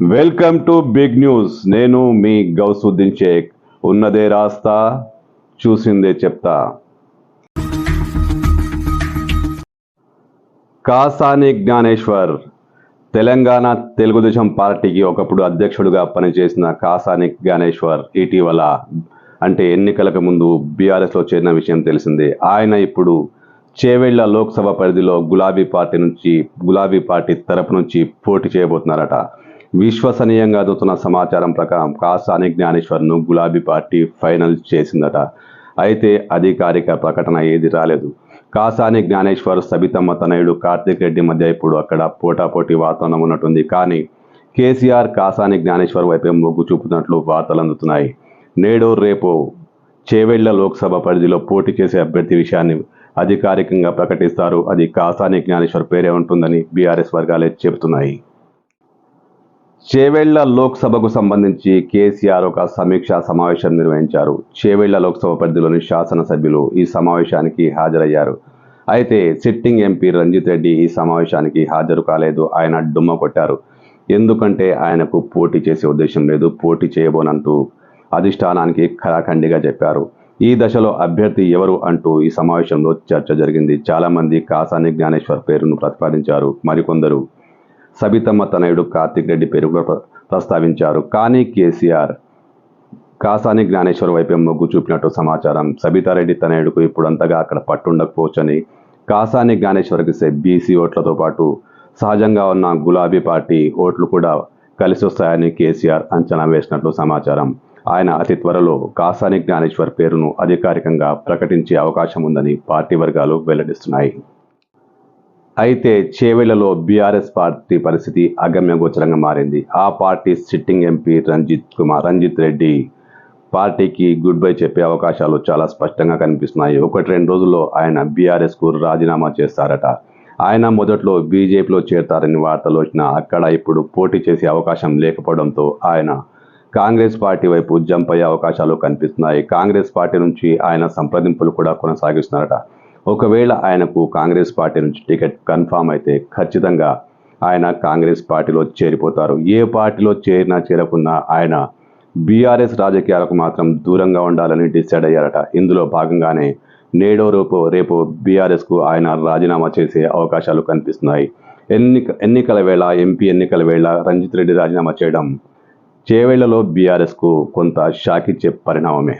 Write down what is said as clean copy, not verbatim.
Welcome to big news. నేను మీ గౌసుద్దీన్ షేక్. ఉన్నదే రాస్తా, చూసిందే చెప్తా. కాసాని జ్ఞానేశ్వర్ తెలంగాణ తెలుగుదేశం పార్టీకి ఒకప్పుడు అధ్యక్షుడిగా పనిచేసిన కాసాని జ్ఞానేశ్వర్ ఇటీవల అంటే ఎన్నికలకు ముందు బీఆర్ఎస్లో చేరిన విషయం తెలిసిందే. ఆయన ఇప్పుడు చేవెళ్ల లోక్సభ పరిధిలో గులాబీ పార్టీ తరపు నుంచి పోటీ చేయబోతున్నారట. విశ్వసనీయంగా అందుతున్న సమాచారం ప్రకారం కాసాని జ్ఞానేశ్వర్ను గులాబీ పార్టీ ఫైనల్ చేసిందట. అయితే అధికారిక ప్రకటన ఏది రాలేదు. కాసాని జ్ఞానేశ్వర్ సబితమ్మ తనయుడు కార్తిక్ రెడ్డి మధ్య ఇప్పుడు అక్కడ పోటాపోటీ వాతావరణం ఉన్నట్టుంది. కానీ కేసీఆర్ కాసాని జ్ఞానేశ్వర్ వైపే మొగ్గు చూపుతున్నట్లు వార్తలు అందుతున్నాయి. నేడు రేపు చేవెళ్ల లోక్సభ పరిధిలో పోటీ చేసే అభ్యర్థి విషయాన్ని అధికారికంగా ప్రకటిస్తారు. అది కాసాని జ్ఞానేశ్వర్ పేరే ఉంటుందని బీఆర్ఎస్ వర్గాలే చెబుతున్నాయి. చేవెళ్ల లోక్సభకు సంబంధించి కేసీఆర్ ఒక సమీక్షా సమావేశం నిర్వహించారు. చేవెళ్ల లోక్సభ పరిధిలోని శాసనసభ్యులు ఈ సమావేశానికి హాజరయ్యారు. అయితే సిట్టింగ్ ఎంపీ రంజిత్ రెడ్డి ఈ సమావేశానికి హాజరు కాలేదు. ఆయన డుమ్మ కొట్టారు. ఎందుకంటే ఆయనకు పోటీ చేసే ఉద్దేశం లేదు, పోటీ చేయబోనంటూ అధిష్టానానికి ఖరాఖండిగా చెప్పారు. ఈ దశలో అభ్యర్థి ఎవరు అంటూ ఈ సమావేశంలో చర్చ జరిగింది. చాలామంది కాసాని జ్ఞానేశ్వర్ పేరును ప్రతిపాదించారు. మరికొందరు సబితమ్మ తనయుడు కార్తిక్ రెడ్డి పేరు కూడా ప్రస్తావించారు. కానీ కేసీఆర్ కాసాని జ్ఞానేశ్వర్ వైపే మొగ్గు చూపినట్టు సమాచారం. సబితారెడ్డి తనయుడుకు ఇప్పుడు అంతగా అక్కడ పట్టుండకపోవచ్చని, కాసాని జ్ఞానేశ్వర్కి బీసీ ఓట్లతో పాటు సహజంగా ఉన్న గులాబీ పార్టీ ఓట్లు కూడా కలిసి వస్తాయని కేసీఆర్ అంచనా వేసినట్లు సమాచారం. ఆయన అతి త్వరలో కాసాని జ్ఞానేశ్వర్ పేరును అధికారికంగా ప్రకటించే అవకాశం ఉందని పార్టీ వర్గాలు వెల్లడిస్తున్నాయి. అయితే చేవెళ్లలో బీఆర్ఎస్ పార్టీ పరిస్థితి అగమ్యగోచరంగా మారింది. ఆ party sitting MP Ranjith Reddy పార్టీకి గుడ్ బై చెప్పే అవకాశాలు చాలా స్పష్టంగా కనిపిస్తున్నాయి. 1-2 రోజుల్లో ఆయన బీఆర్ఎస్కు రాజీనామా చేస్తారట. ఆయన మొదట్లో బీజేపీలో చేరతారని వార్తలు వచ్చినా అక్కడ ఇప్పుడు పోటీ చేసే అవకాశం లేకపోవడంతో ఆయన కాంగ్రెస్ పార్టీ వైపు జంప్ అయ్యే అవకాశాలు కనిపిస్తున్నాయి. కాంగ్రెస్ పార్టీ నుంచి ఆయన సంప్రదింపులు కూడా కొనసాగిస్తున్నారట. ఒకవేళ ఆయనకు కాంగ్రెస్ పార్టీ నుంచి టికెట్ కన్ఫామ్ అయితే ఖచ్చితంగా ఆయన కాంగ్రెస్ పార్టీలో చేరిపోతారు. ఏ పార్టీలో చేరినా చేరకున్నా ఆయన బీఆర్ఎస్ రాజకీయాలకు మాత్రం దూరంగా ఉండాలని డిసైడ్ అయ్యారట. ఇందులో భాగంగానే నేడో రేపు బీఆర్ఎస్కు ఆయన రాజీనామా చేసే అవకాశాలు కనిపిస్తున్నాయి. ఎంపీ ఎన్నికల వేళ రంజిత్ రెడ్డి రాజీనామా చేయడం చేవెళ్లలో బీఆర్ఎస్కు కొంత షాక్ ఇచ్చే పరిణామమే.